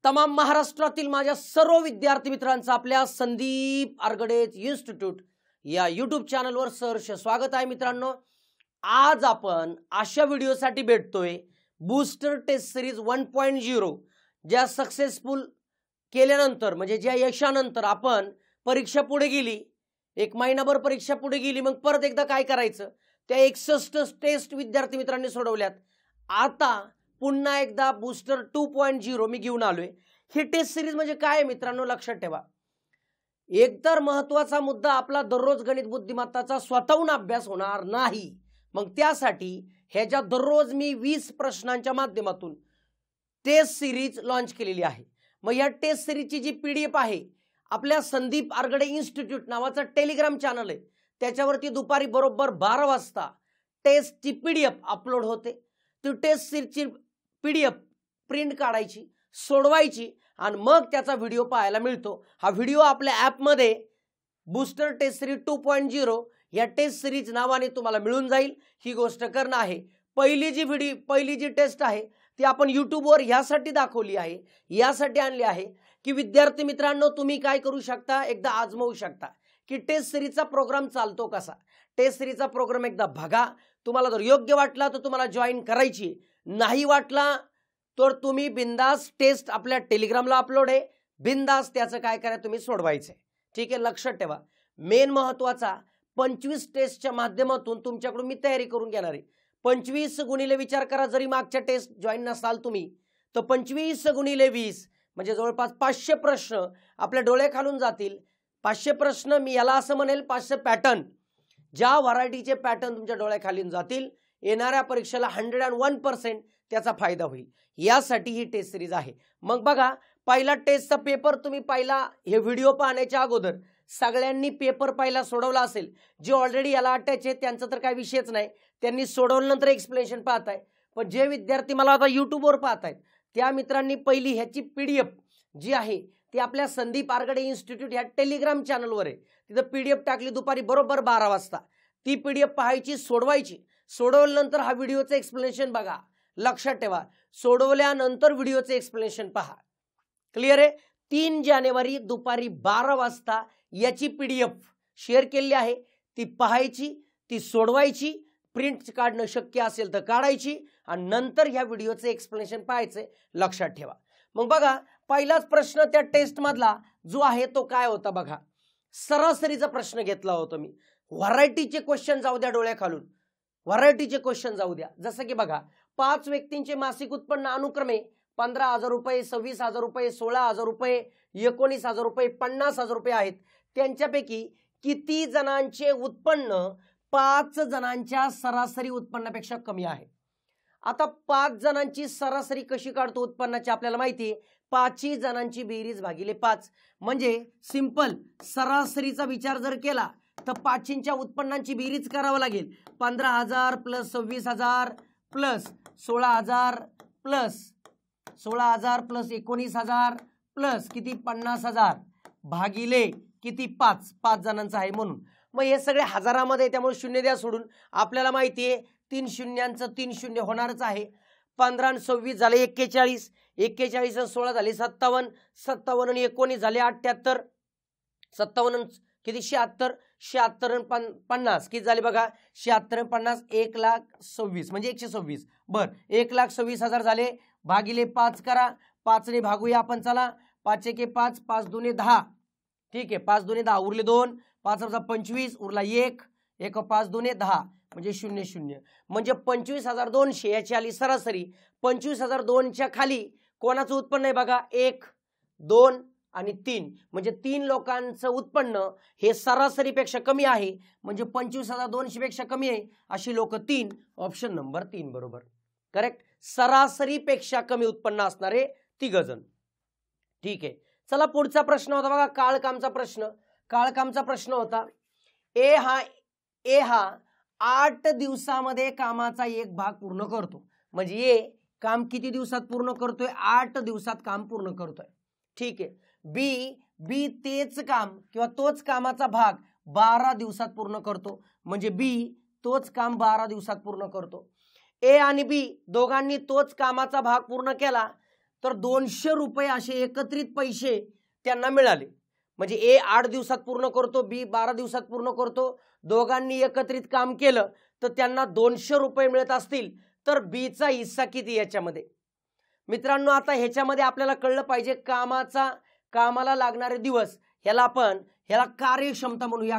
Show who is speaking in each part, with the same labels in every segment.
Speaker 1: तमाम महाराष्ट्रातील माझ्या सर्व विद्यार्थी मित्रांचं आपल्या संदीप आरगडे इन्स्टिट्यूट या यूट्यूब चॅनलवर सहर्ष स्वागत आहे। मित्रांनो, आज आपण अशा व्हिडिओसाठी भेटतोय बूस्टर टेस्ट सिरीज 1.0 ज्या सक्सेसफुल केल्यानंतर म्हणजे ज्या यशानंतर आपण परीक्षा पुढे गेली, एक महिनाभर परीक्षा पुढे गेली, मग परत एकदा काय करायचं, त्या 61 टेस्ट विद्यार्थी मित्रांनी सोडवल्यात। आता पुन्हा एकदा बूस्टर 2.0 मी घेऊन आलोय। ही टेस्ट सिरीज म्हणजे काय आहे मित्रांनो, लक्षात ठेवा। एकतर महत्त्वाचा मुद्दा आपला दररोज गणित बुद्धिमत्ताचा स्वतःहून अभ्यास होणार नाही, मग त्यासाठी ह्याच्या दररोज मी 20 प्रश्नांच्या माध्यमातून टेस्ट सिरीज लॉन्च केलेली आहे। मग या टेस्ट सिरीजची जी PDF आहे, आपल्या संदीप आरगडे इन्स्टिट्यूट नावाचा टेलिग्राम चॅनल आहे, त्याच्यावरती दुपारी बरोबर 12 वाजता टेस्टची PDF अपलोड होते। ती टेस्ट सिरीजची PDF प्रिंट काढायची, सोडवायची आणि मग त्याचा व्हिडिओ पाहायला मिळतो। हा व्हिडिओ आपल्या ॲपमध्ये बूस्टर टेस्ट सिरीज 2.0 या टेस्ट सिरीज नावाने तुम्हाला मिळून जाईल। ही गोष्ट करणं आहे। पहिली जी टेस्ट आहे ती आपण यूट्यूबवर यासाठी दाखवली आहे, यासाठी आणली आहे की विद्यार्थी मित्रांनो तुम्ही काय करू शकता, एकदा आजमावू शकता की टेस्ट सिरीजचा प्रोग्राम चालतो कसा। टेस्ट सिरीजचा प्रोग्राम एकदा बघा, तुम्हाला जर योग्य वाटला तर तुम्हाला जॉईन करायची, नाही वाटला तर तुम्ही बिंदास टेस्ट आपल्या टेलिग्रामला अपलोड आहे, बिंदास त्याचं काय करा तुम्ही सोडवायचं। ठीक आहे, लक्षात ठेवा। मेन महत्त्वाचा 25 टेस्टच्या माध्यमातून तुमच्याकडून मी तयारी करून घेणार आहे। 25 गुणिले विचार करा, जरी मागच्या टेस्ट जॉईन नसाल तुम्ही तर 25 गुणिले 20 म्हणजे जवळपास 500 प्रश्न आपल्या डोळ्याखालून जातील। 500 प्रश्न, मी याला असं म्हणेल 500 पॅटर्न, ज्या व्हरायटीचे पॅटर्न तुमच्या डोळ्याखालून जातील, येणाऱ्या परीक्षेला 101% त्याचा फायदा होईल। यासाठी ही टेस्ट सिरीज आहे। मग बघा, पहिला टेस्टचा पेपर तुम्ही पाहिला, हे व्हिडिओ पाहण्याच्या अगोदर सगळ्यांनी पेपर पहिला सोडवला असेल। जे ऑलरेडी याला अटॅच आहे त्यांचा तर काही विषयच नाही, त्यांनी सोडवल्यानंतर एक्सप्लेनेशन पाहताय। पण जे विद्यार्थी मला आता यूट्यूबवर पाहतायत त्या मित्रांनी पहिली ह्याची PDF जी आहे ती आपल्या संदीप आरगडे इन्स्टिट्यूट या टेलिग्राम चॅनलवर आहे, तिथं PDF टाकली दुपारी बरोबर 12 वाजता। ती PDF पाहायची, सोडवायची, सोडवल्यानंतर हा व्हिडिओचं एक्सप्लेनेशन बघा। लक्षात ठेवा, सोडवल्यानंतर व्हिडिओचं एक्सप्लेनेशन पहा। क्लिअर आहे। 3 जानेवारी दुपारी 12 वाजता याची PDF शेअर केलेली आहे, ती पाहायची, ती सोडवायची, प्रिंट काढणं शक्य असेल तर काढायची आणि नंतर ह्या व्हिडिओचं एक्सप्लेनेशन पाहायचं। लक्षात ठेवा। मग बघा, पहिलाच प्रश्न त्या टेस्ट मधला जो आहे तो काय होता बघा, सरासरीचा प्रश्न घेतला होता मी। व्हरायटीचे क्वेश्चन जाऊ द्या डोळ्याखालून, व्हरायटीचे क्वेश्चन जाऊ द्या। जसं की बघा, 5 व्यक्तींचे मासिक उत्पन्न अनुक्रमे 15,000 रुपये, 26,000 रुपये, 16,000 रुपये, 19,000 रुपये, 50,000 रुपये आहेत। त्यांच्यापैकी किती जणांचे उत्पन्न 5 जणांच्या सरासरी उत्पन्नापेक्षा कमी आहे। आता 5 जणांची सरासरी कशी काढतो उत्पन्नाची आपल्याला माहिती आहे, 5 जणांची बेरीज भागिले 5 म्हणजे सिंपल सरासरीचा विचार जर केला तर 5च्या उत्पन्नांची बेरीज करावी लागेल। 15,000 plus 26,000 plus 16,000 plus 16,000 plus 19,000 plus किती 50,000 भागिले किती 5 जणांचं आहे म्हणून। मग हे सगळे हजारामध्ये, त्यामुळे शून्य द्या सोडून। आपल्याला माहिती आहे 3 शून्यांचं 3 शून्य होणारच आहे। 15 आणि 26 झाले 41, 41 आणि 16 झाले 57, 57 आणि 19 झाले 78, 57 किती 76, 76 आणि 50 किती झाले बघा 76 आणि 50 1,26,000 म्हणजे 126। बर, 1,26,000 झाले भागिले 5 करा, 5 ने भागूया आपण, चला 5 एके 5, 5 दुने 10। ठीक आहे, 5 दुने 10 उरले 2, 5 वजा 25 उरला 1, 1 5 दुने 10 म्हणजे 0 0 म्हणजे 25,200 याची आली सरासरी। 25,002च्या खाली कोणाचं उत्पन्न आहे बघा 1, 2 आणि 3 म्हणजे 3 लोकांचं उत्पन्न हे सरासरीपेक्षा कमी आहे, म्हणजे 25,200 पेक्षा कमी आहे अशी लोक 3, ऑप्शन नंबर 3 बरोबर करेक्ट। सरासरीपेक्षा कमी उत्पन्न असणारे 3 जण। ठीक आहे, चला पुढचा प्रश्न होता बघा काळकामचा प्रश्न। काळकामचा प्रश्न होता ए हा 8 दिवसामध्ये कामाचा एक भाग पूर्ण करतो, म्हणजे ए काम किती दिवसात पूर्ण करतोय, 8 दिवसात काम पूर्ण करतोय। ठीक आहे, बी तेच काम किंवा तोच कामाचा भाग 12 दिवसात पूर्ण करतो, म्हणजे बी तोच काम 12 दिवसात पूर्ण करतो। ए आणि बी दोघांनी तोच कामाचा भाग पूर्ण केला तर 200 रुपये असे एकत्रित पैसे त्यांना मिळाले. म्हणजे ए 8 दिवसात पूर्ण करतो, बी 12 दिवसात पूर्ण करतो, दोघांनी एकत्रित काम केलं तर त्यांना 200 रुपये मिळत असतील तर बीचा हिस्सा किती याच्यामध्ये. मित्रांनो आता ह्याच्यामध्ये आपल्याला कळलं पाहिजे कामाला लागणारे दिवस, ह्याला कार्यक्षमता म्हणूया.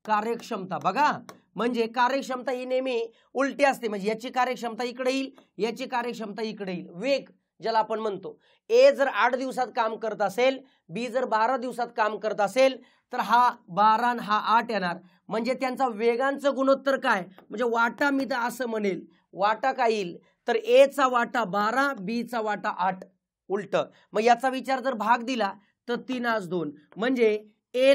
Speaker 1: कार्यक्षमता बघा, म्हणजे कार्यक्षमता ही नेहमी उलटी असते. म्हणजे याची कार्यक्षमता इकडे येईल, याची कार्यक्षमता इकडे येईल. वेग ज्याला आपण म्हणतो, ए जर 8 दिवसात काम करत असेल, बी जर 12 दिवसात काम करत असेल तर हा 12 आणि हा 8 येणार. म्हणजे त्यांचा वेगांचं गुणोत्तर काय, म्हणजे वाटा मी तर असं म्हणेल, वाटा काय येईल तर ए चा वाटा 12, बी चा वाटा 8. उलट मग याचा विचार जर भाग दिला तर 3/2. म्हणजे ए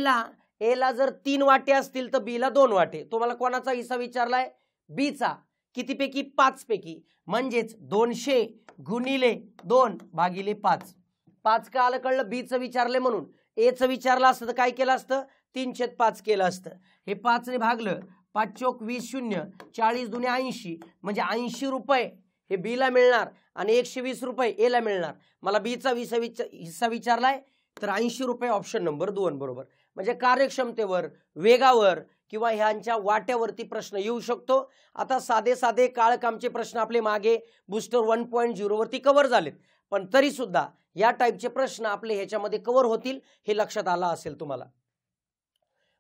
Speaker 1: ला जर 3 वाटे असतील तर बी ला 2 वाटे. तुम्हाला कोणाचा हिस्सा विचारलाय, बी चा. कितीपैकी, 5 पैकी. म्हणजेच 200 गुणिले 2 भागिले 5. 5 का आलं कळलं, बी चं विचारले म्हणून. ए चं विचारलं असतं तर काय केलं असतं, 3/5 केलं असतं. हे 5 ने भागलं, 5 चोक 20 शून्य, 40 दुने 80, म्हणजे 80 रुपये हे बी ला मिळणार आणि 120 रुपये ए ला मिळणार. मला बी चा हिस्सा विचारलाय तर 80 रुपये ऑप्शन नंबर 2 बरोबर. म्हणजे कार्यक्षमतेवर, वेगावर किंवा ह्यांच्या वाट्यावरती प्रश्न येऊ शकतो. आता साधे काळकामचे प्रश्न आपले मागे बूस्टर 1.0 वरती कव्हर झालेत, पण तरी सुद्धा या टाईपचे प्रश्न आपले ह्याच्यामध्ये कव्हर होतील हे लक्षात आलं असेल तुम्हाला.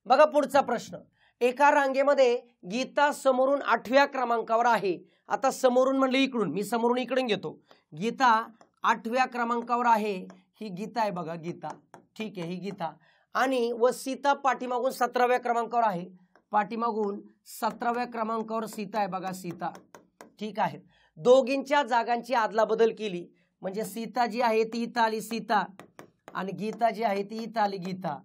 Speaker 1: बघा पुढचा प्रश्न, एका रांगेमध्ये गीता समोरून 8व्या क्रमांकावर आहे. आता समोरून म्हणलं इकडून, मी समोरून इकडून घेतो. गीता 8व्या क्रमांकावर आहे, ही गीता आहे बघा, गीता. ठीक आहे, ही गीता. आणि व सीता पाठीमागून 17व्या क्रमांकावर आहे. पाठीमागून 17व्या क्रमांकावर सीता आहे बघा, सीता. ठीक आहे, दोघींच्या जागांची आदलाबदल केली. म्हणजे सीता जी आहे ती इथं आली सीता, आणि गीता जी आहे ती इथं आली गीता.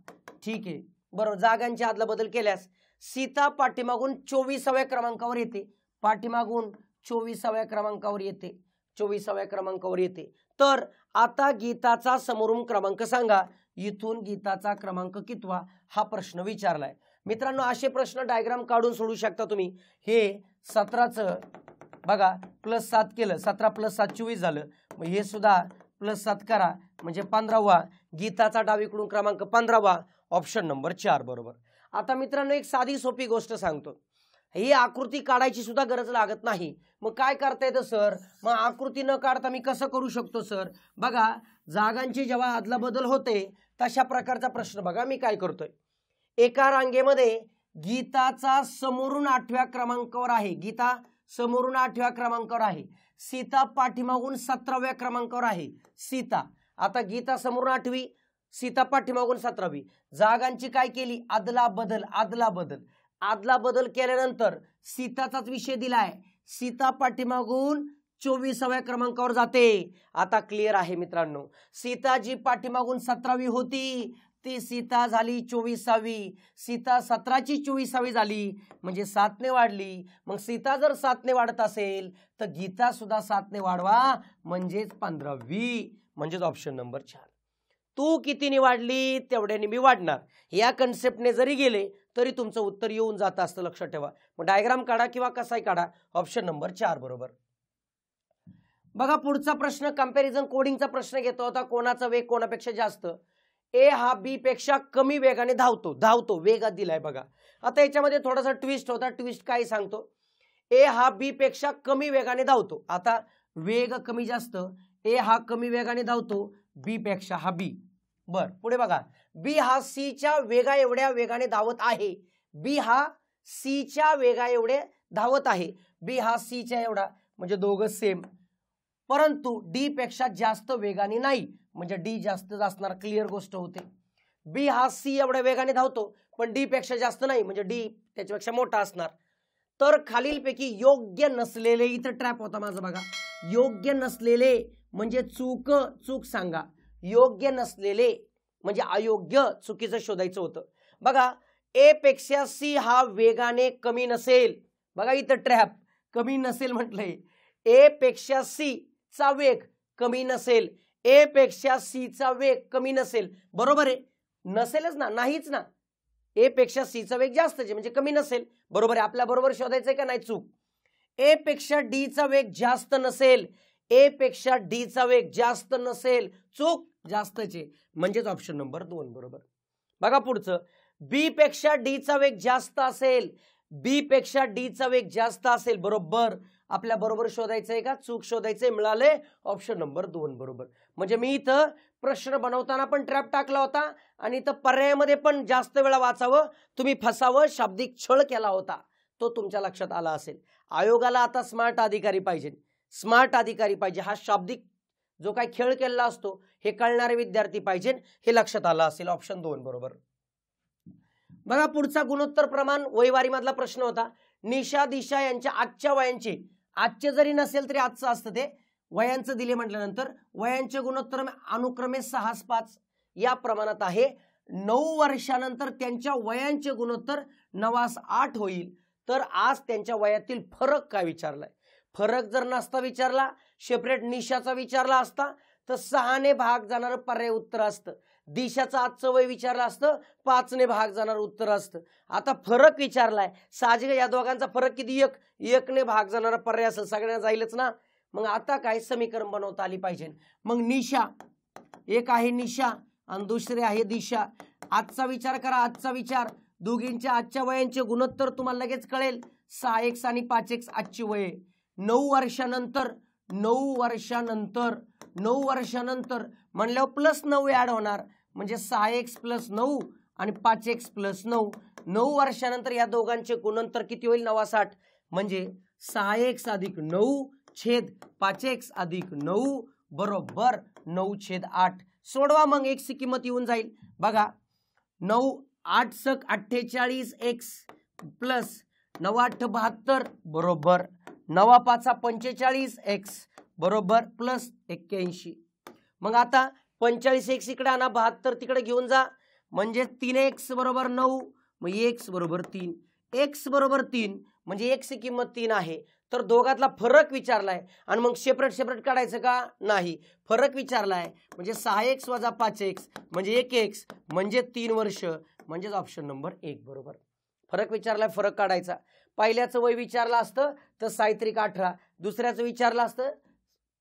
Speaker 1: ठीक आहे, बरोबर. जागांची आदलाबदल केल्यास सीता पाठीमागून 24व्या क्रमांकावर येते. पाठीमागून 24व्या क्रमांकावर येते. 24व्या क्रमांकावर येते. तर आता गीताचा समोरून क्रमांक सांगा. इथून गीताचा क्रमांक कितवा हा प्रश्न विचारलाय. मित्रांनो असे प्रश्न डायग्राम काढून सोडू शकता तुम्ही. हे 17चं बघा +7 केलं, 17 + 7 24 झालं. मग हे सुद्धा +7 करा म्हणजे 15वा. गीताचा डावीकडून क्रमांक 15वा, ऑप्शन नंबर 4 बरोबर. आता मित्रांनो एक साधी सोपी गोष्ट सांगतो. ही आकृती काढायची सुद्धा गरज लागत नाही. मग काय करता येतं सर, मग आकृती न काढता मी कसं करू शकतो सर. बघा जागांची जेव्हा आदलाबदल होते तशा प्रकारचा प्रश्न बघा मी काय करतोय. एका रांगेमध्ये गीताचा समोरून 8व्या क्रमांकावर आहे. गीता समोरून 8व्या क्रमांकावर आहे. सीता पाठीमागून 17व्या क्रमांकावर आहे. सीता, आता गीता समोरून 8वी, सीता पाठीमागून 17वी. जागांची काय केली, आदलाबदल केल्यानंतर सीताचाच विषय दिलाय. सीता पाठीमागून 24व्या क्रमांकावर जाते. आता क्लिअर आहे मित्रांनो. सीता जी पाठीमागून 17वी होती ती सीता झाली 24वी. सीता 17ची 24वी झाली म्हणजे 7 ने वाढली. मग सीता जर 7 ने वाढत असेल तर गीता सुद्धा 7 ने वाढवा म्हणजेच 15वी. म्हणजेच ऑप्शन नंबर 4. तू कितीने वाढली तेवढ्याने मी वाढणार, या कन्सेप्टने जरी गेले तरी तुमचं उत्तर येऊन जात असतं, लक्षात ठेवा. मग डायग्राम काढा किंवा कसाही काढा, ऑप्शन नंबर 4 बरोबर. बघा पुढचा प्रश्न कंपॅरिझन कोडिंगचा प्रश्न घेतो. आता कोणाचा वेग कोणापेक्षा जास्त. ए हा बी पेक्षा कमी वेगाने धावतो वेगात दिलाय बघा. आता याच्यामध्ये थोडासा ट्विस्ट होता. ट्विस्ट काय सांगतो, ए हा बी पेक्षा कमी वेगाने धावतो. आता वेग कमी जास्त, ए हा कमी वेगाने धावतो बी पेक्षा, हा बी. बर पुढे बघा, बी हा सी च्या वेगा एवढ्या वेगाने धावत आहे. बी हा सी च्या वेगा एवढे धावत आहे. बी हा सी च्या एवढा, म्हणजे दोघं सेम, परंतु डी पेक्षा जास्त वेगाने नाही. म्हणजे डी जास्त असणार, क्लिअर गोष्ट होते. बी हा सी एवढ्या वेगाने धावतो पण डी पेक्षा जास्त नाही, म्हणजे डी त्याच्यापेक्षा मोठा असणार. तर खालीलपैकी योग्य नसलेले, इथं ट्रॅप होता माझा बघा, योग्य नसलेले म्हणजे चूक सांगा. योग्य नसलेले म्हणजे अयोग्य, चुकीचं शोधायचं होतं. बघा ए पेक्षा सी हा वेगाने कमी नसेल. बघा इथं ट्रॅप, कमी नसेल म्हटलंय. ए पेक्षा सी चा वेग कमी नसेल. ए पेक्षा सी चा वेग कमी नसेल, बरोबर आहे. नसेलच ना, नाहीच ना. ए पेक्षा सी चा वेग जास्त म्हणजे कमी नसेल, बरोबर आहे. आपल्या बरोबर शोधायचंय का नाही, चूक. ए पेक्षा डी चा वेग जास्त नसेल. ए पेक्षा डी चा वेग जास्त नसेल, चूक, जास्तचे, म्हणजेच ऑप्शन नंबर 2 बरोबर. बघा पुढचं, बी पेक्षा डी चा वेग जास्त असेल, बी पेक्षा डी चा वेग जास्त असेल, बरोबर. आपल्या बरोबर शोधायचंय का चूक शोधायचंय, मिळाले ऑप्शन नंबर 2 बरोबर. म्हणजे मी इथं प्रश्न बनवताना पण ट्रॅप टाकला होता आणि इथं पर्यायामध्ये पण जास्त वेळा वाचावं, तुम्ही फसावं, शाब्दिक छळ केला होता, तो तुमच्या लक्षात आला असेल. आयोगाला आता स्मार्ट अधिकारी पाहिजे, स्मार्ट अधिकारी पाहिजे. हा शाब्दिक जो काही खेळ केलेला असतो हे कळणारे विद्यार्थी पाहिजे, हे लक्षात आलं असेल. ऑप्शन 2 बरोबर. बघा पुढचा गुणोत्तर प्रमाण वयवारी मधला प्रश्न होता. निशा दिशा यांच्या आजच्या वयांची, आजचे जरी नसेल तरी आजचं असतं ते, वयांचं दिले म्हटल्यानंतर वयांचे गुणोत्तर अनुक्रमे 6:5 या प्रमाणात आहे. 9 वर्षानंतर त्यांच्या वयांचे गुणोत्तर 9:8 होईल. तर आज त्यांच्या वयातील फरक काय विचारलाय. फरक जर नसता विचारला, सेपरेट निशाचा विचारला असता, तर 6ने भाग जाणारं पर्याय उत्तर असतं. दिशाचं आजचं वय विचारलं असतं, 5ने भाग जाणारं उत्तर असतं. आता फरक विचारलाय, साहजिक या दोघांचा फरक किती, 1ने भाग जाणारा पर्याय असेल, सगळ्यांना जाईलच ना. मग आता काय समीकरण बनवता आली पाहिजे. मग निशा, एक आहे निशा आणि दुसरे आहे दिशा. आजचा विचार करा, आजचा विचार, दोघींच्या आजच्या वयांचे गुणोत्तर तुम्हाला लगेच कळेल. 6x आणि 5x आजची वय. 9 वर्षानंतर, 9 वर्षानंतर म्हणल्यावर +9 ऍड होणार, म्हणजे 6x + 9 आणि 5x + 9. 9 वर्षानंतर या दोघांचे गुणोत्तर किती होईल, 9:8, म्हणजे 6x + 9 छेद 5x + 9 बरोबर 9/8. सोडवा मग x ची किंमत येऊन जाईल. बघा 9 8 * 48 x प्लस 9 8 72 बरोबर 9 5 45 x बरोबर प्लस 81. मग आता 45x इकडे आणा, 72 तिकडे घेऊन जा, म्हणजे 3x बरोबर 9, मग x बरोबर 3. x बरोबर 3 म्हणजे x ची किंमत 3 आहे. तर दोघातला फरक विचारलाय आणि मग सेपरेट काढायचं का, नाही. फरक विचारलाय म्हणजे 6x + 5x म्हणजे 1x म्हणजे 3 वर्ष, म्हणजेच ऑप्शन नंबर 1 बरोबर. फरक विचारलाय, फरक काढायचा. पहिल्याचं वय विचारलं असतं तर 18, दुसऱ्याचं विचारलं असतं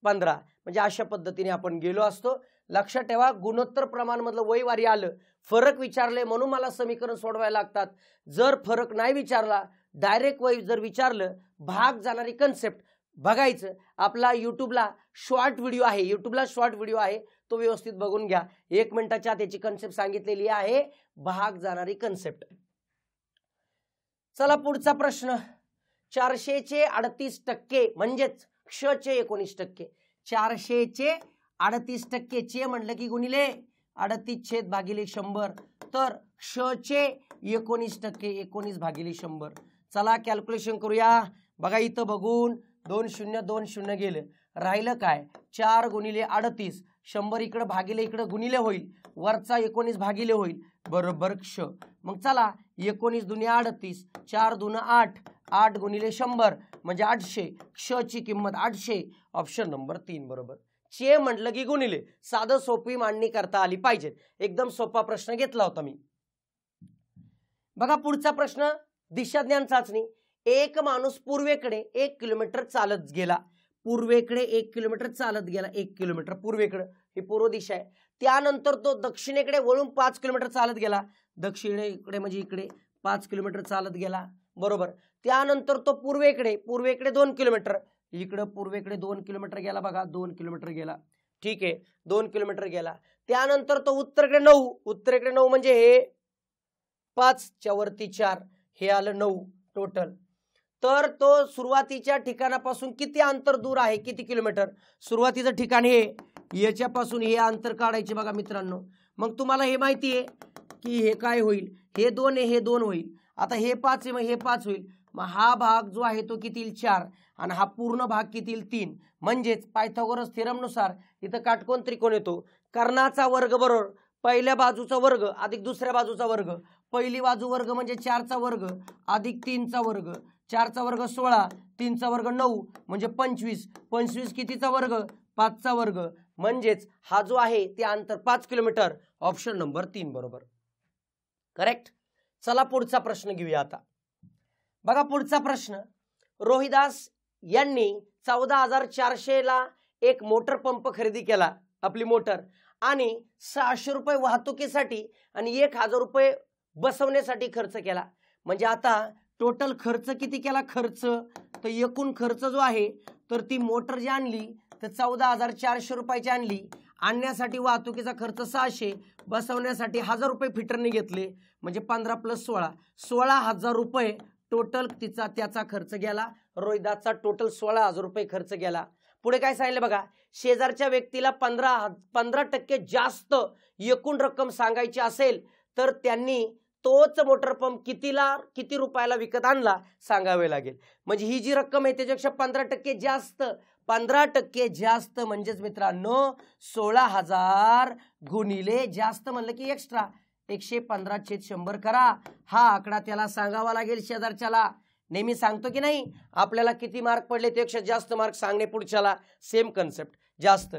Speaker 1: 15, म्हणजे अशा पद्धतीने आपण गेलो असतो. लक्षात ठेवा, गुणोत्तर प्रमाण मधलं वयवारी आलं, फरक विचारले म्हणून मला समीकरण सोडवायला लागतात. जर फरक नाही विचारला, डायरेक्ट वय जर विचारलं, भाग जाणारी कन्सेप्ट बघायचं. आपला युट्यूबला शॉर्ट व्हिडिओ आहे, तो व्यवस्थित बघून घ्या. 1 मिनिटाच्या त्याची कन्सेप्ट सांगितलेली आहे, भाग जाणारी कन्सेप्ट. चला पुढचा प्रश्न. 400चे 38% म्हणजेच क्षचे 19%. 400चे 38% चे म्हणलं की गुणिले 38/100, तर क्षचे 19%, 19/100. चला कॅल्क्युलेशन करूया. बघा इथं बघून 2 0 2 0 गेलं, राहिलं काय, 4 × 38, 100 इकडे भागिले इकडे गुणिले होईल, वरचा 19 भागिले होईल बरोबर क्ष. मग चला 19 × 38, 4 × 8, 8 × 100 म्हणजे 800. क्षची किंमत 800, ऑप्शन नंबर 3 बरोबर. चे म्हटलं की गुणिले, साधं सोपी मांडणी करता आली पाहिजे. एकदम सोपा प्रश्न घेतला होता मी. बघा पुढचा प्रश्न, दिशाज्ञान चाचणी. एक माणूस पूर्वेकडे 1 किलोमीटर चालत गेला, पूर्वेकडे 1 किलोमीटर चालत गेला, 1 किलोमीटर पूर्वेकडे, ही पूर्व दिशा आहे. त्यानंतर तो दक्षिणेकडे वळून 5 किलोमीटर चालत गेला, दक्षिणेकडे म्हणजे इकडे 5 किलोमीटर चालत गेला बरोबर. त्यानंतर तो पूर्वेकडे 2 किलोमीटर, इकडे पूर्वेकडे 2 किलोमीटर गेला. बघा 2 किलोमीटर गेला, ठीक आहे, 2 किलोमीटर गेला. त्यानंतर तो उत्तरेकडे 9 म्हणजे हे 5 च्या वरती 4, हे आलं 9 टोटल. तर तो सुरुवातीच्या ठिकाणापासून किती अंतर दूर आहे, किती किलोमीटर. सुरुवातीचं ठिकाण हे, याच्यापासून हे अंतर काढायचे बघा मित्रांनो. मग तुम्हाला हे माहिती आहे की हे काय होईल, हे 2 आहे, हे 2 होईल. आता हे 5 आहे, मग हे 5 होईल. मग हा भाग जो आहे तो किती येईल, 4, आणि हा पूर्ण भाग किती येईल, 3. म्हणजेच पायथागोरस थेरमनुसार इथं काटकोन त्रिकोण येतो. कर्णाचा वर्ग बरोबर पहिल्या बाजूचा वर्ग अधिक दुसऱ्या बाजूचा वर्ग. पहिली बाजू वर्ग म्हणजे 4चा वर्ग अधिक 3चा वर्ग, 4चा वर्ग 16, 3चा वर्ग 9 म्हणजे 25. 25 कितीचा वर्ग, 5चा वर्ग. म्हणजेच हा जो आहे ते अंतर 5 किलोमीटर, ऑप्शन नंबर 3 बरोबर. करेक्ट. चला पुढचा प्रश्न घेऊया आता. बघा पुढचा प्रश्न, रोहिदास यांनी 14,400 ला एक मोटर पंप खरेदी केला, आपली मोटर, आणि 600 रुपये वाहतुकीसाठी आणि 1000 रुपये बसवण्यासाठी खर्च केला. म्हणजे आता टोटल खर्च किती केला? खर्च तर एकूण खर्च जो आहे तर ती मोटर जी आणली तर 14,400 रुपयाची आणली. आणण्यासाठी वाहतुकीचा खर्च 600, बसवण्यासाठी 1000 रुपये फिटरने घेतले, म्हणजे 15 + 16 16,000 रुपये टोटल त्याचा खर्च गेला. रोहिदासचा टोटल 16,000 रुपये खर्च गेला. पुढे काय सांगितलं बघा, शेजारच्या व्यक्तीला 15% जास्त एकूण रक्कम सांगायची असेल तर त्यांनी तोच मोटर पंप किती रुपयाला विकत आणला सांगावे लागेल. म्हणजे ही जी रक्कम आहे त्याच्यापेक्षा 15% जास्त, 15% जास्त म्हणजेच मित्रांनो 16,000 गुणिले जास्त म्हणलं की एक्स्ट्रा 115/100 करा. हा आकडा त्याला सांगावा लागेल शेजारच्याला. नेहमी सांगतो की नाही, आपल्याला किती मार्क पडले त्यापेक्षा जास्त मार्क सांगणे पुढच्याला. Same concept. जास्त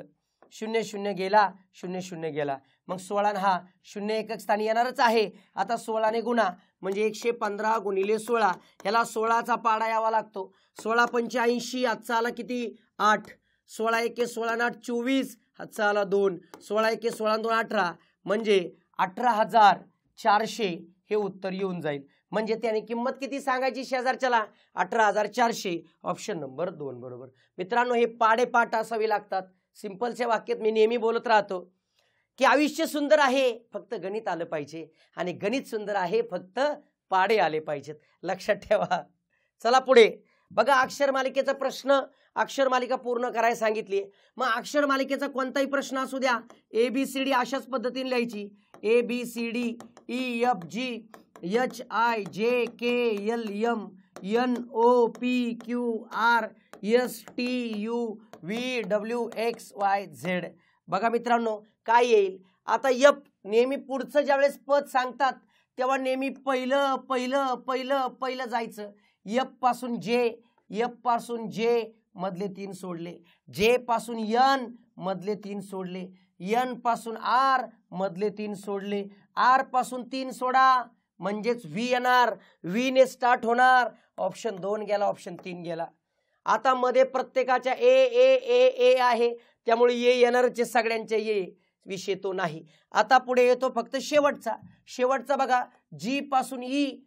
Speaker 1: 0 0 गेला, 0 0 गेला, मग 16 हा 0 एकक स्थानी येणारच आहे. आता 16 ने गुणा म्हणजे 115 गुणिले 16, ह्याला 16चा पाडा यावा लागतो. 16 × 85, हातचा आला किती? 8. 16 × 1 = 16 × 8 = 24, हातचा आला 2. 16 × 1 = 16 × 2 = 18, म्हणजे 18,400 हे उत्तर येऊन जाईल. म्हणजे त्याने किंमत किती सांगायची शेजारच्याला? 18,400. ऑप्शन नंबर 2 बरोबर. मित्रांनो, हे पाडे पाठ असावे लागतात. सिंपलच्या वाक्यात मी नेहमी बोलत राहतो की आयुष्य सुंदर आहे फक्त गणित आलं पाहिजे, आणि गणित सुंदर आहे फक्त पाडे आले पाहिजेत. लक्षात ठेवा. चला पुढे बघा, अक्षर मालिकेचा प्रश्न. अक्षर मालिका पूर्ण करायला सांगितली. मग अक्षर मालिकेचा कोणताही प्रश्न असू द्या, ABCD अशाच पद्धतीने लिहायची. ABCD EFG HIJKLM NOPQR STUVWXYZ. बघा मित्रांनो काय येईल आता. एफ नेहमी पुढचं ज्यावेळेस पद सांगतात तेव्हा नेहमी पहिलं जायचं. एफ पासून जे मधले 3 सोडले, जे पासून N मधले 3 सोडले, N पासून R मधले 3 सोडले, R पासून 3 सोडा म्हणजेच V येणार. V ने स्टार्ट होणार. ऑप्शन 2 गेला, ऑप्शन 3 गेला. आता मध्ये प्रत्येकाच्या ए आहे त्यामुळे ये येणारच सगळ्यांचे ये, विषय तो नाही. आता पुढे येतो फक्त शेवटचा बघा. G पासून E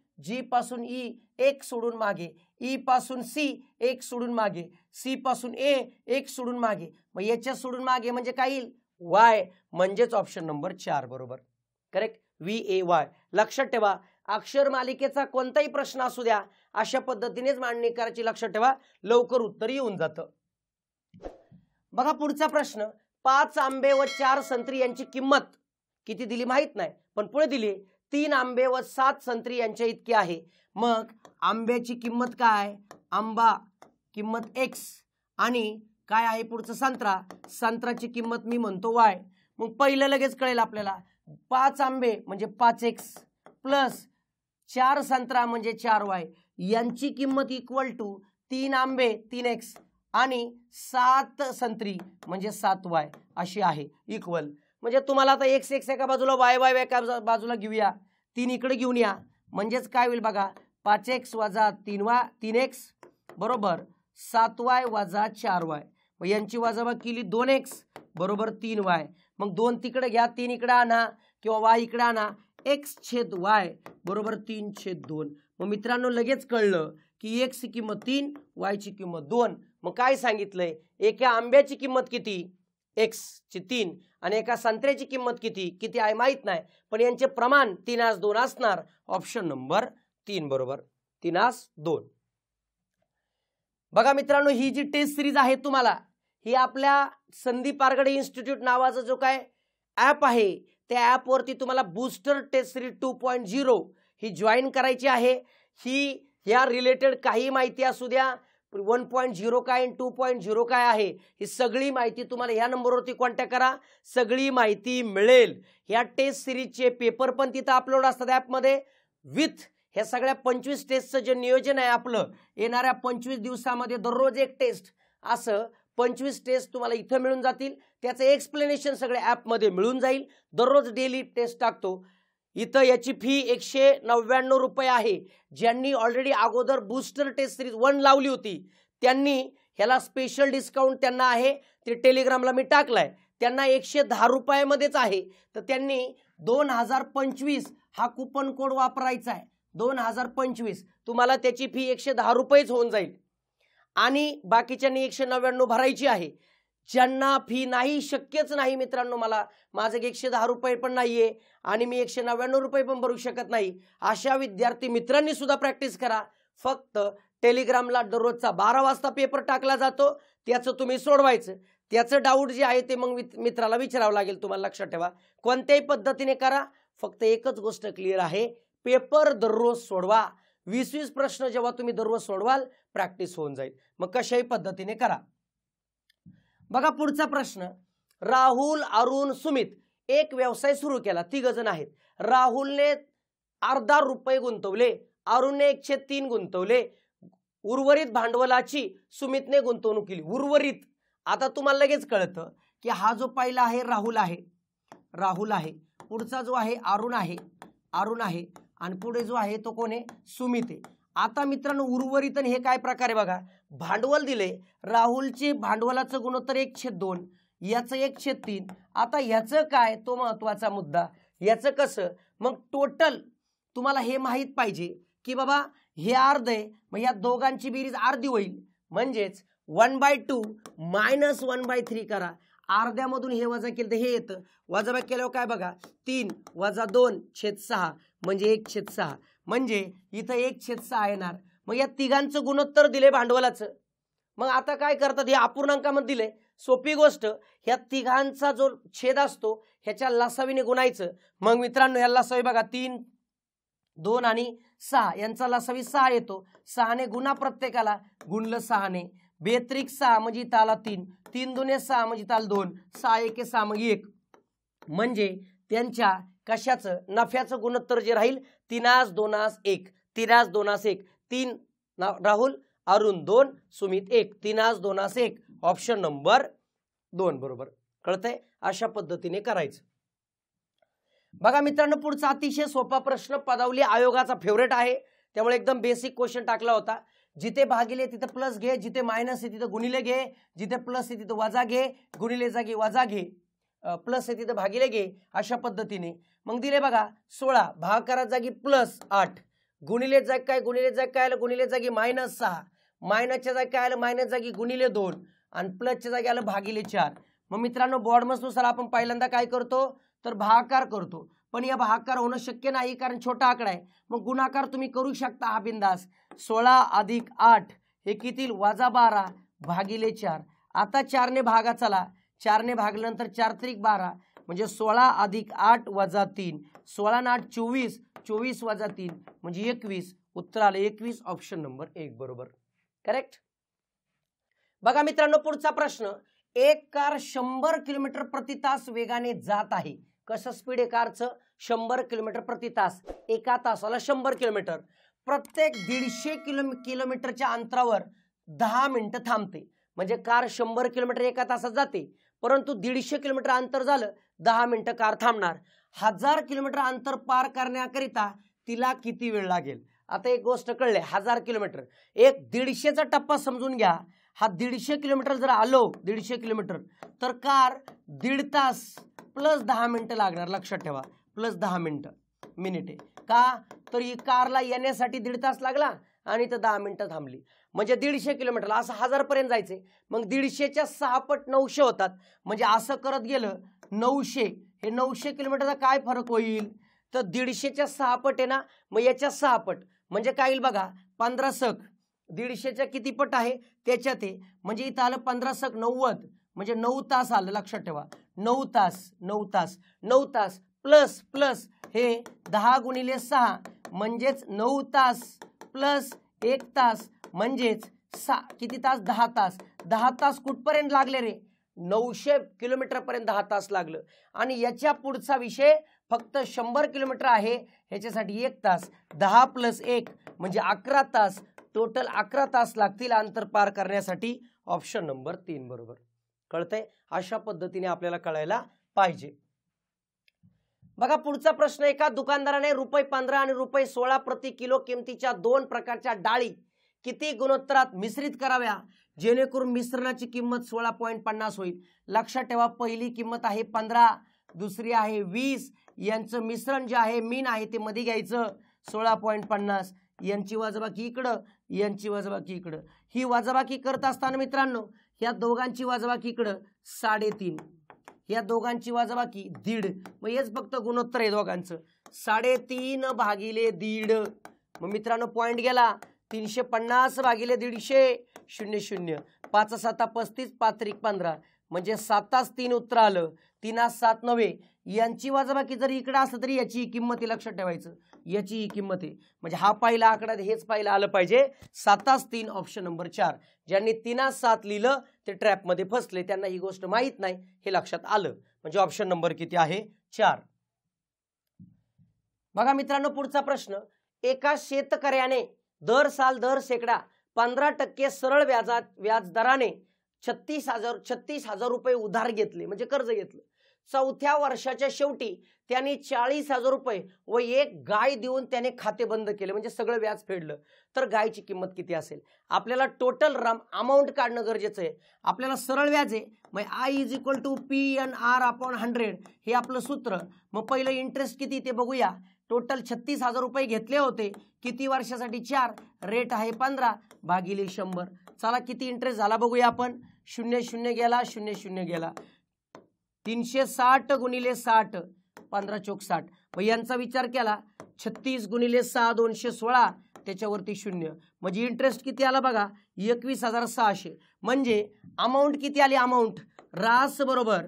Speaker 1: 1 सोडून मागे, E पासून C 1 सोडून मागे, C पासून A 1 सोडून मागे, मग याच्या सोडून मागे म्हणजे काय येईल? Y, म्हणजेच ऑप्शन नंबर 4 बरोबर. करेक्ट. VAY. लक्षात ठेवा, अक्षर मालिकेचा कोणताही प्रश्न असू द्या अशा पद्धतीनेच मांडणी करायची. लक्षात ठेवा, लवकर उत्तर येऊन जातं. बघा पुढचा प्रश्न. 5 आंबे व 4 संत्री यांची किंमत किती दिली माहित नाही, पण पुढे दिली 3 आंबे व 7 संत्री यांच्या इतकी आहे. मग आंब्याची किंमत काय? आंबा किंमत X, आणि काय आहे पुढचं? संत्राची किंमत मी म्हणतो Y. मग पहिलं लगेच कळेल आपल्याला. 5 आंबे म्हणजे 5X प्लस 4 संत्रा म्हणजे 4Y, यांची किंमत इक्वल टू 3 आंबे 3X आणि 7 संत्री म्हणजे 7Y अशी आहे इक्वल. म्हणजे तुम्हाला आता X एका बाजूला Y एका बाजूला घेऊया, 3 इकडे घेऊन या, म्हणजेच काय होईल बघा. 5X - 3X बरोबर 7Y - 4Y. मग यांची वजाबाकी केली 2X बरोबर 3Y. मग 2 तिकडे घ्या, 3 इकडे आणा किंवा Y इकडे आणा. X/Y बरोबर 3/2. मग मित्रांनो लगेच कळलं की X ची किंमत 3, Y ची किंमत 2. मग काय सांगितलंय? एका आंब्याची किंमत किती? X ची 3, आणि एका संत्र्याची किंमत किती आहे माहित नाही, पण यांचे प्रमाण 3:2 असणार. ऑप्शन नंबर 3 बरोबर. 3:2. बघा मित्रांनो, ही जी टेस्ट सिरीज आहे तुम्हाला, ही आपल्या संदीप आरगडे इन्स्टिट्यूट नावाचा जो काय ॲप आहे त्या ॲपवरती तुम्हाला बूस्टर टेस्ट सिरीज 2.0 ही जॉईन करायची आहे. ही या रिलेटेड काही माहिती असू द्या, 1.0 काय 2.0 काय आहे, ही सगळी माहिती तुम्हाला या नंबरवरती कॉन्टॅक्ट करा, सगळी माहिती मिळेल. या टेस्ट सिरीजचे पेपर पण तिथं अपलोड असतात ॲपमध्ये, विथ ह्या सगळ्या 25 टेस्टचं जे नियोजन आहे आपलं, येणाऱ्या 25 दिवसामध्ये दररोज एक टेस्ट, असं 25 टेस्ट तुम्हाला इथं मिळून जातील. त्याचं एक्सप्लेनेशन सगळ्या ॲपमध्ये मिळून जाईल. दररोज डेली टेस्ट टाकतो. इथं याची फी 199 रुपये आहे. ज्यांनी ऑलरेडी अगोदर बूस्टर टेस्ट सिरीज 1 लावली होती त्यांनी ह्याला स्पेशल डिस्काउंट त्यांना आहे, ते टेलिग्रामला मी टाकलाय, त्यांना 110 रुपयामध्येच आहे. तर त्यांनी 2025 हा कुपन कोड वापरायचा आहे. 2025 तुम्हाला त्याची फी 110 रुपयेच होऊन जाईल आणि बाकीच्यांनी 199 भरायची आहे. ज्यांना फी नाही, शक्यच नाही मित्रांनो, माझं 110 रुपये पण नाहीये आणि मी 199 रुपये पण भरू शकत नाही, अशा विद्यार्थी मित्रांनी सुद्धा प्रॅक्टिस करा. फक्त टेलिग्रामला दररोजचा 12 वाजता पेपर टाकला जातो, त्याचं तुम्ही सोडवायचं. त्याचं डाऊट जे आहे ते मग मित्राला विचारावं लागेल. तुम्हाला लक्षात ठेवा, कोणत्याही पद्धतीने करा, फक्त एकच गोष्ट क्लिअर आहे, पेपर दररोज सोडवा. 20-20 प्रश्न जेव्हा तुम्ही दररोज सोडवाल, प्रॅक्टिस होऊन जाईल. मग कशाही पद्धतीने करा. बघा पुढचा प्रश्न, राहुल, अरुण, सुमित एक व्यवसाय सुरू केला. 3 जण आहेत. राहुलने अर्धा रुपये गुंतवले, अरुणने 103 गुंतवले. उर्वरित भांडवलाची सुमितने गुंतवणूक केली. उर्वरित, आता तुम्हाला लगेच कळतं की हा जो पहिला आहे राहुल आहे, पुढचा जो आहे अरुण आहे आणि पुढे जो आहे तो कोण आहे, सुमित आहे. आता मित्रांनो उर्वरित हे काय प्रकार आहे बघा, भांडवल दिले. राहुलचे भांडवलाचं गुणोत्तर 1/2, याचं 1/3. आता ह्याचं काय, तो महत्वाचा मुद्दा. याचं कसं, मग टोटल तुम्हाला हे माहित पाहिजे की बाबा हे अर्ध आहे, मग या दोघांची बेरीज अर्धी होईल. म्हणजेच 1/2 - 1/3 करा. अर्ध्यामधून हे वजा केलं तर हे येतं, वजाबाकी केल्यावर काय बघा, 3 - 2/6 म्हणजे 1/6. म्हणजे इथं 1/6 येणार. मग या तिघांचं गुणोत्तर दिले भांडवलाचं. मग आता काय करतात, हे अपूर्णांकामध्ये दिले. सोपी गोष्ट, ह्या तिघांचा जो छेद असतो ह्याच्या लसावीने गुणायचं. मग मित्रांनो ह्या लसावी बघा, 3, 2 आणि 6, यांचा लसावी 6 येतो. 6ने गुणा प्रत्येकाला, गुणलं 6ने. 6 म्हणजे इथं आला 3, 3 दुने 6 म्हणजे इथं आला 2, 6 एके 6 मग 1. म्हणजे त्यांच्या कशाचं, नफ्याचं गुणोत्तर जे राहील 3:2:1. 3:2:1. 3 राहुल, अरुण 2, सुमित 1. 3:2:1. ऑप्शन नंबर 2 बरोबर. कळतंय? अशा पद्धतीने करायचं. बघा मित्रांनो पुढचा अतिशय सोपा प्रश्न, पदवी आयोगाचा फेवरेट आहे, त्यामुळे एकदम बेसिक क्वेश्चन टाकला होता. जिथे भागिले तिथे प्लस घे, जिथे मायनस आहे तिथे गुणिले घे, जिथे प्लस आहे तिथे वजा घे, गुणिले जागी वजा घे, प्लस आहे तिथे भागिले घे, अशा पद्धतीने. मग दिले बघा 16, भागाकारात जागी +8, गुणिले जागी काय, गुणिले जागी काय आलं, गुणिले जागी -6, मायनसच्या जागी काय आलं, मायनस जागी गुणिले 2 आणि प्लसच्या जागी आलं भागिले 4. मग मित्रांनो बॉडमसनुसार आपण पहिल्यांदा काय करतो तर भागाकार करतो, पण या भागाकार होणं शक्य नाही कारण छोटा आकडा आहे. मग गुणाकार तुम्ही करू शकता हा बिंदास. 16 + 8 हे किती, -12 भागिले 4. आता 4ने भागा, चला 4ने भागल्यानंतर 4 त्रिक 12 म्हणजे 16 + 8 - 3. 16 आणि 8 24, 24 - 3 म्हणजे 21. उत्तर आलं 21. ऑप्शन नंबर 1 बरोबर. करेक्ट. बघा मित्रांनो पुढचा प्रश्न, एक कार 100 किलोमीटर प्रति तास वेगाने जात आहे. कसं स्पीड आहे कारचं, 100 किलोमीटर प्रति तास. एका तासाला 100 किलोमीटर. प्रत्येक 150 किलोमीटरच्या अंतरावर 10 मिनिटं थांबते. म्हणजे कार 100 किलोमीटर एका तासात जाते, परंतु 150 किलोमीटर अंतर झालं 10 मिनिटं कार थांबणार. 1000 किलोमीटर अंतर पार करण्याकरिता तिला किती वेळ लागेल. आता एक गोष्ट कळले, 1000 किलोमीटर, एक 150चा टप्पा समजून घ्या. हा 150 किलोमीटर जर आलो 150 किलोमीटर तर कार 1.5 तास प्लस 10 मिनिटं लागणार. लक्षात ठेवा, प्लस 10 मिनिटे. का तर ही कारला येण्यासाठी 1.5 तास लागला आणि तर 10 मिनिटं थांबली. म्हणजे 150 किलोमीटरला असं 1000 पर्यंत जायचे. मग 150च्या 6 पट 900 होतात. म्हणजे असं करत गेलं 900, हे 900 किलोमीटरचा काय फरक होईल तर 150च्या 6 पट आहे ना, मग याच्या 6 पट म्हणजे काय येईल बघा, 15 सक. 150च्या किती पट आहे त्याच्यात आहे, म्हणजे इथं आलं 15 सक 90 म्हणजे 9 तास आलं. लक्षात ठेवा 9 तास प्लस प्लस हे 10 गुणिले 6 म्हणजेच 9 तास प्लस 1 तास म्हणजेच किती तास, 10 तास. 10 तास कुठपर्यंत लागले रे, 900 किलोमीटर पर्यंत 10 तास लागलं. आणि याच्या पुढचा विषय फक्त 100 किलोमीटर आहे, ह्याच्यासाठी 1 तास. 10 + 1 म्हणजे 11 तास. टोटल 11 तास लागतील अंतर पार करण्यासाठी. ऑप्शन नंबर 3 बरोबर. कळतंय? अशा पद्धतीने आपल्याला कळायला पाहिजे. बघा पुढचा प्रश्न, एका दुकानदाराने ₹15 आणि ₹16 प्रति किलो किमतीच्या 2 प्रकारच्या डाळी किती गुणोत्तरात मिश्रित कराव्या जेणेकरून मिश्रणाची किंमत 16.50 होईल. लक्षात ठेवा, पहिली किंमत आहे 15, दुसरी आहे 20. यांचं मिश्रण जे आहे मीन आहे ते मध्ये घ्यायचं 16.50. यांची वजाबाकी इकडं, यांची वजाबाकी इकडं. ही वजाबाकी करत असताना मित्रांनो ह्या दोघांची वजाबाकी इकडं 3.5, या दोघांची वजाबाकी 1.5. मग हेच फक्त गुणोत्तर आहे दोघांचं 3.5 भागिले 1.5. मग मित्रांनो पॉईंट गेला 350 भागिले 150 0 0. 5 7 35 5 3 15 म्हणजे 7 3 उत्तर आलं. 3 7 9. यांची वजाबाकी जरी इकडे असलं तरी याची किंमत लक्षात ठेवायचं, याची किंमत आहे. म्हणजे हा पहिला आकडा हेच पहिला आलं पाहिजे 7 3 ऑप्शन नंबर 4. ज्यांनी 3 7 लिहिलं ते ट्रॅपमध्ये फसले, त्यांना ही गोष्ट माहीत नाही हे लक्षात आलं. म्हणजे ऑप्शन नंबर किती आहे 4. बघा मित्रांनो पुढचा प्रश्न. एका शेतकऱ्याने दर साल दर शेकडा 15% सरळ व्याजदराने 36,000 रुपये उधार घेतले, म्हणजे कर्ज घेतलं. चौथ्या वर्षाच्या शेवटी त्यांनी 40,000 रुपये व एक गाय देऊन त्याने खाते बंद केले, म्हणजे सगळं व्याज फेडलं. तर गायची किंमत किती असेल? आपल्याला टोटल अमाऊंट काढणं गरजेचं आहे. आपल्याला सरळ व्याज आहे, मग I = PNR/100 हे आपलं सूत्र. मग पहिलं इंटरेस्ट किती ते बघूया. टोटल 36,000 रुपये घेतले होते, किती वर्षासाठी 4, रेट आहे 15 भागिले 100. चला किती इंटरेस्ट झाला बघूया आपण. 0 0 गेला, 0 0 गेला. 360 गुणिले 60 15 चौक 60. मग यांचा विचार केला 36 गुणिले 6 216 त्याच्यावरती 0. म्हणजे इंटरेस्ट किती आला बघा 21,600. म्हणजे अमाऊंट किती आली? अमाऊंट रास बरोबर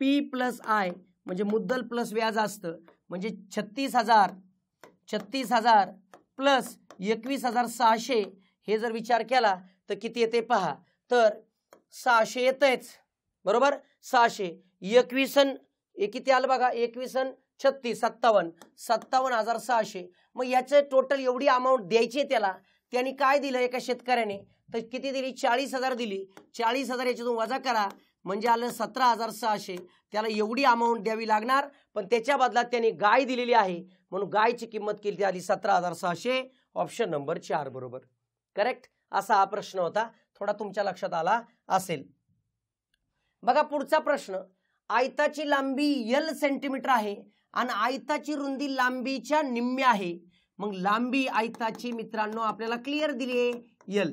Speaker 1: P + I म्हणजे मुद्दल प्लस व्याज असतं. म्हणजे 36,000 प्लस 21,600 हे जर विचार केला तर किती येते पहा. तर 600 येतेच बरोबर. 600 21 किती आलं बघा 21 36 57,600. मग याचं टोटल एवढी अमाऊंट द्यायची आहे त्याला. त्यांनी काय दिलं एका शेतकऱ्याने? तर किती दिली? 40,000 दिली. 40,000 याच्यातून वजा करा म्हणजे आलं 17,600. त्याला एवढी अमाऊंट द्यावी लागणार, पण त्याच्या बदल्यात त्यांनी गाय दिलेली आहे म्हणून गायची किंमत किती आली? 17,600. ऑप्शन नंबर 4 बरोबर करेक्ट. असा हा प्रश्न होता, थोडा तुमच्या लक्षात आला असेल. बघा पुढचा प्रश्न. आयताची लांबी L सेंटीमीटर आहे आणि आयताची रुंदी लांबीच्या निम्मे आहे. मग लांबी आयताची मित्रांनो आपल्याला क्लिअर दिली आहे L.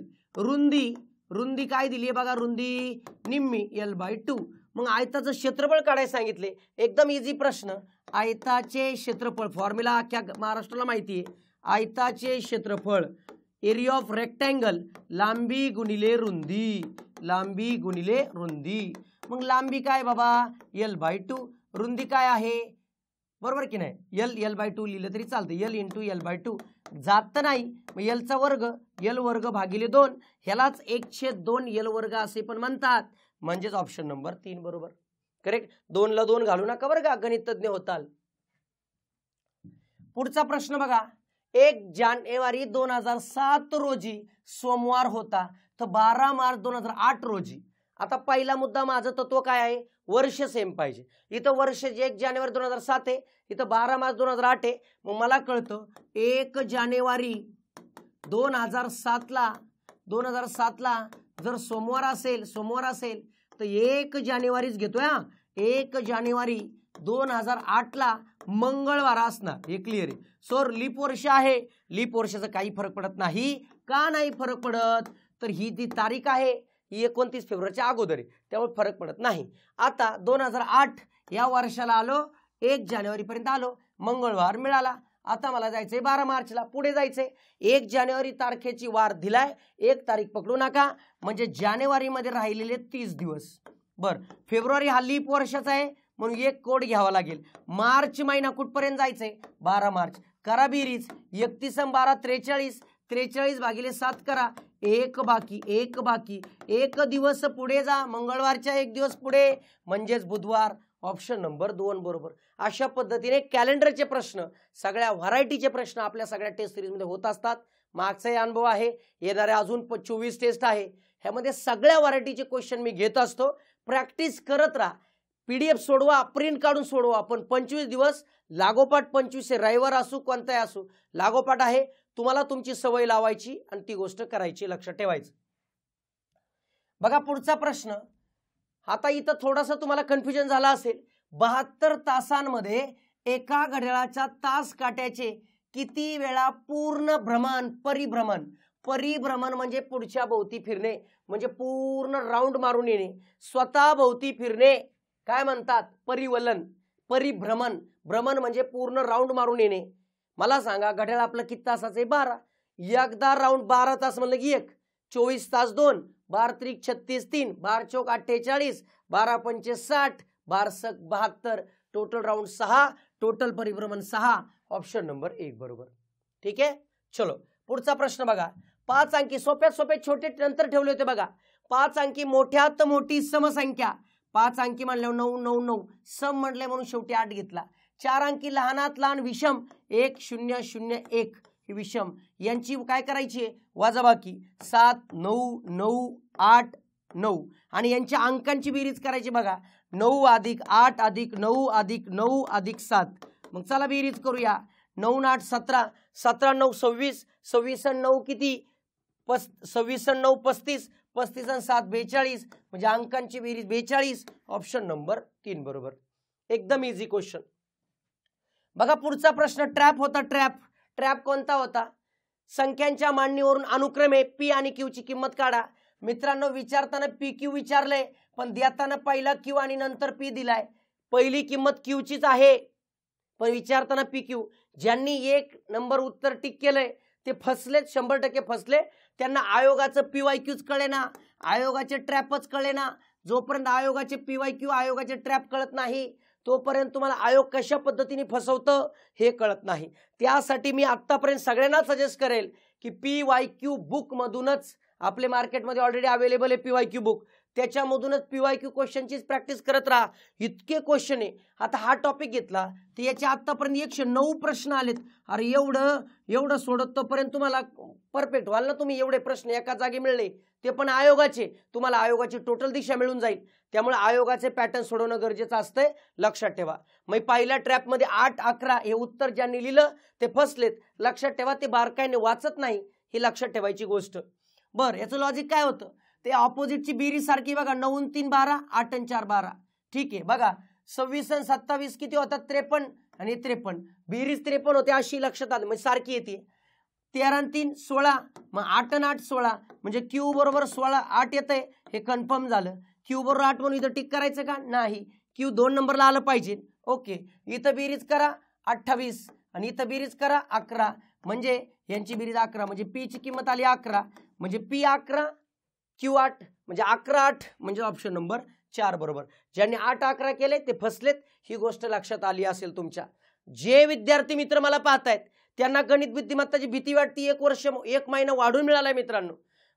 Speaker 1: रुंदी काय दिली आहे बघा, रुंदी निम्मी L/2. मग आयताचं क्षेत्रफळ काढायला सांगितले. एकदम इझी प्रश्न. आयताचे क्षेत्रफळ फॉर्म्युला अख्ख्या महाराष्ट्राला माहिती आहे. आयताचे क्षेत्रफळ एरिया ऑफ रेक्टँगल लांबी गुणिले रुंदी, लांबी गुणिले रुंदी. मग लांबी काय बाबा L/2, रुंदी काय आहे बरोबर की नाही? L/2 लिहिलं तरी चालतं. L × L/2 जात नाही. मग Lचा वर्ग L वर्ग भागिले 2 ह्यालाच 1/2 L वर्ग असे पण म्हणतात. म्हणजेच ऑप्शन नंबर 3 बरोबर करेक्ट. 2 ला 2 घालू नका बरं का, गणित तज्ञ होताल. पुढचा प्रश्न बघा. 1 जानेवारी 2007 रोजी सोमवार होता, तर 12 मार्च 2008 रोजी. आता पहिला मुद्दा माझं तत्व काय आहे? वर्ष सेम पाहिजे. इथं वर्ष 1 जानेवारी 2007 आहे, इथं 12 मार्च 2008 आहे. मग मला कळतं 1 जानेवारी 2007 ला जर सोमवार असेल तर 1 जानेवारीच घेतोय हा. 1 जानेवारी 2008 ला मंगळवार असणार, हे क्लिअर आहे. सो लीप वर्ष आहे. लीप वर्षाचा काही फरक पडत नाही. का नाही फरक पडत? तर ही जी तारीख आहे ही 29 फेब्रुवारीच्या अगोदर आहे, त्यामुळे फरक पडत नाही. आता 2008 या वर्षाला आलो, 1 जानेवारी पर्यंत आलो, मंगळवार मिळाला. आता मला जायचंय 12 मार्चला, पुढे जायचंय. 1 जानेवारी तारखेची वार दिलाय, 1 तारीख पकडू नका. म्हणजे जानेवारी मध्ये राहिलेले 30 दिवस. बर, फेब्रुवारी हा लीप वर्षाचा आहे म्हणून 1 कोड घ्यावा लागेल. मार्च महिना कुठपर्यंत जायचंय? 12 मार्च. करा बेरीज. 31 × 12 43, 43 भागिले 7 करा. 1 बाकी 1 दिवस पुढे जा, मंगळवारच्या 1 दिवस पुढे म्हणजेच बुधवार. ऑप्शन नंबर 2 बरोबर. अशा पद्धतीने कॅलेंडरचे प्रश्न, सगळ्या व्हरायटीचे प्रश्न आपल्या सगळ्या टेस्ट सिरीजमध्ये होत असतात. मागचाही अनुभव आहे, येणाऱ्या अजून 24 टेस्ट आहे, ह्यामध्ये सगळ्या व्हरायटीचे क्वेश्चन मी घेत असतो. प्रॅक्टिस करत राहा. PDF सोडवा, प्रिंट काढून सोडवा, पण 25 दिवस लागोपाठ 25 रविवार असू कोणताही असू लागोपाठ आहे. तुम्हाला तुमची सवय लावायची आणि ती गोष्ट करायची, लक्षात ठेवायचं. बघा पुढचा प्रश्न. आता इथं थोडासा तुम्हाला कन्फ्युजन झाला असेल. 72 तासांमध्ये एका घड्याळाच्या तास काट्याचे किती वेळा पूर्ण भ्रमण, परिभ्रमण म्हणजे पुढच्या भोवती फिरणे, म्हणजे पूर्ण राऊंड मारून येणे. स्वतः भोवती फिरणे काय म्हणतात? परिवलन. परिभ्रमण, भ्रमण म्हणजे पूर्ण राऊंड मारून येणे. मला सांगा घड्याळ आपलं किती तासाचे? 12. एकदा राऊंड 12 तास म्हणलं की 1, 24 तास 2, 12 त्रिक 36 3, 12 चौक 48, 12 पंचे 60, 12 सक 72, टोटल राऊंड 6, टोटल परिभ्रमण 6. ऑप्शन नंबर 1 बरोबर. ठीक आहे. चलो पुढचा प्रश्न बघा. 5 अंकी सोप्यात सोपे छोटे नंतर ठेवले होते बघा. 5 अंकी मोठ्यात मोठी समसंख्या. 5 अंकी म्हणल्यावर 9 9 9, सम म्हटले म्हणून शेवटी 8 घेतला. 4 अंकी लहानात लहान विषम 1 0 0 1 विषम, यांची काय करायची? वजाबाकी. 7 9 9 8 9 आणि यांच्या अंकांची बेरीज करायची बघा. 9 अधिक 8 अधिक 9 अधिक 9 अधिक 7. मग चला बेरीज करूया. 9 8 17, 17 9 26, 26 आणि 9 किती? 26 आणि 9 35, 35 आणि 7 42, म्हणजे अंकांची बेरीज 42. ऑप्शन नंबर 3 बरोबर. एकदम इझी क्वेश्चन. बघा पुढचा प्रश्न ट्रॅप होता. ट्रॅप कोणता होता? संख्यांच्या मांडणीवरून अनुक्रमे पी आणि क्यू ची किंमत काढा. मित्रांनो विचारताना पी क्यू विचारले, पण देताना पहिला क्यू आणि नंतर पी दिलाय. पहिली किंमत क्यू चीच आहे, पण विचारताना पी क्यू. ज्यांनी 1 नंबर उत्तर टिक केलंय ते फसलेत, 100% फसले. त्यांना आयोगाचं PYQच कळे ना, आयोगाचे ट्रॅपच कळे ना. जोपर्यंत आयोगाचे PYQ, आयोगाचे ट्रॅप कळत नाही तोपर्यंत तुम्हाला आयोग कशा पद्धतीने फसवतं हे कळत नाही. त्यासाठी मी आतापर्यंत सगळ्यांना सजेस्ट करेल की PYQ बुक मधूनच, आपले मार्केटमध्ये ऑलरेडी अवेलेबल आहे PYQ बुक, त्याच्यामधूनच PYQ क्वेश्चनचीच प्रॅक्टिस करत राहा. इतके क्वेश्चन आहे. आता हा टॉपिक घेतला तर याचे आतापर्यंत 109 प्रश्न आलेत. अरे एवढं सोडत तोपर्यंत तुम्हाला परफेक्ट व्हाल ना तुम्ही. एवढे प्रश्न एका जागी मिळले, ते पण आयोगाचे, तुम्हाला आयोगाची टोटल दिशा मिळून जाईल. त्यामुळे आयोगाचे पॅटर्न सोडवणं गरजेचं असतंय, लक्षात ठेवा. मग पहिल्या ट्रॅपमध्ये 8 11 हे उत्तर ज्यांनी लिहिलं ते फसलेत. लक्षात ठेवा, ते बारकाईने वाचत नाही, ही लक्षात ठेवायची गोष्ट. बरं, याचं लॉजिक काय होतं? ते ऑपोजिटची बेरीज सारखी बघा. 9 आणि 3 12, 8 आणि 4 12. ठीक आहे. बघा 26 आणि 27 किती होतात? 53 आणि 53. बेरीज 53 होते अशी लक्षात आलं, म्हणजे सारखी येते. 13 आणि 3 16, मग 8 आणि 8 16, म्हणजे क्यू बरोबर 16 8 येतंय, हे कन्फर्म झालं. क्यू बरोबर 8 म्हणून इथं टिक करायचं का? नाही. क्यू 2 नंबरला आलं पाहिजे. ओके. इथं बेरीज करा 28 आणि इथं बेरीज करा 11, म्हणजे यांची बेरीज 11, म्हणजे पी ची किंमत आली 11, म्हणजे पी 11 क्यू 8, म्हणजे 11 8, म्हणजे ऑप्शन नंबर 4 बरोबर. ज्यांनी 8 11 केले ते फसलेत, ही गोष्ट लक्षात आली असेल तुमच्या. जे विद्यार्थी मित्र मला पाहतायत त्यांना गणित बुद्धिमत्ताची भीती वाटते, 1 वर्ष 1 महिना वाढून मिळालाय मित्रांनो.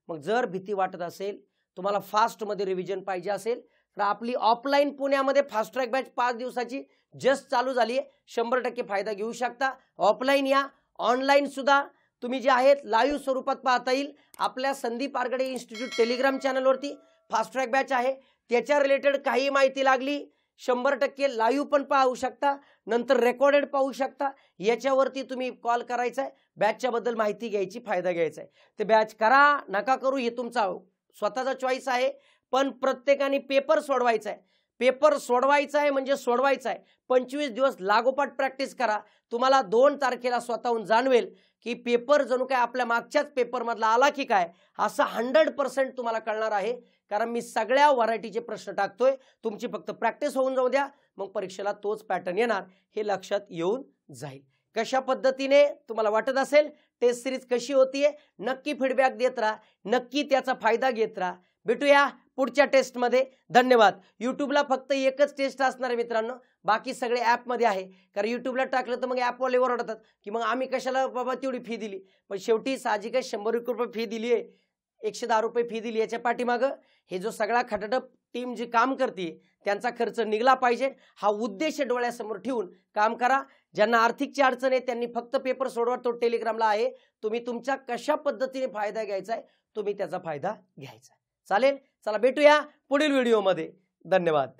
Speaker 1: मग जर भीती वाटत असेल, तुम्हाला फास्टमध्ये रिव्हिजन पाहिजे असेल, तर आपली ऑफलाईन पुण्यामध्ये फास्ट ट्रॅक बॅच 5 दिवसाची जस्ट चालू झाली आहे. 100% फायदा घेऊ शकता. ऑफलाईन या, ऑनलाईन सुद्धा तुम्ही जे आहेत लाईव्ह स्वरूपात पाहता येईल. आपल्या संदीप आरगडे इन्स्टिट्यूट टेलिग्राम चॅनलवरती फास्ट ट्रॅक बॅच आहे. त्याच्या रिलेटेड काही माहिती लागली 100% लाईव्ह पण पाहू शकता, नंतर रेकॉर्डेड पाहू शकता. याच्यावरती तुम्ही कॉल करायचा आहे, बॅचच्या बद्दल माहिती घ्यायची, फायदा घ्यायचा आहे. ते बॅच करा नका करू हे तुमचा स्वतःचा चॉईस आहे, पण प्रत्येकाने पेपर सोडवायचा आहे. पेपर सोडवायचा आहे म्हणजे सोडवायचा आहे. 25 दिवस लागोपाठ प्रॅक्टिस करा. तुम्हाला 2 तारखेला स्वतःहून जाणवेल की पेपर जणू काय आपल्या मागच्याच पेपरमधला आला की काय, असं 100% तुम्हाला कळणार आहे. कारण मी सगळ्या व्हरायटीचे प्रश्न टाकतोय. तुमची फक्त प्रॅक्टिस होऊन जाऊ द्या, मग परीक्षेला तोच पॅटर्न येणार हे लक्षात येऊन जाईल. कशा पद्धतीने तुम्हाला वाटत असेल, टेस्ट सिरीज कशी होतीये, नक्की फीडबॅक देत राहा, नक्की त्याचा फायदा घेत राहा. भेटूया पुढच्या टेस्टमध्ये. धन्यवाद. यूट्यूबला फक्त एकच टेस्ट असणार आहे मित्रांनो, बाकी सगळे ॲपमध्ये आहे. कारण यूट्यूबला टाकलं तर मग ॲपवाले ओरडतात की मग आम्ही कशाला बाबा तेवढी फी दिली. पण शेवटी साहजिकच 100 रुपये फी दिली आहे, 110 रुपये फी दिली. याच्या पाठीमागं हे जो सगळा खटाटप टीम जी काम करते त्यांचा खर्च निघला पाहिजे, हा उद्देश डोळ्यासमोर ठेवून काम करा. ज्यांना आर्थिकची अडचण आहे त्यांनी फक्त पेपर सोडवा, तो टेलिग्रामला आहे. तुम्ही तुमच्या कशा पद्धतीने फायदा घ्यायचा आहे, तुम्ही त्याचा फायदा घ्यायचा. चालेल. चला भेटूया पुढील व्हिडिओमध्ये. धन्यवाद.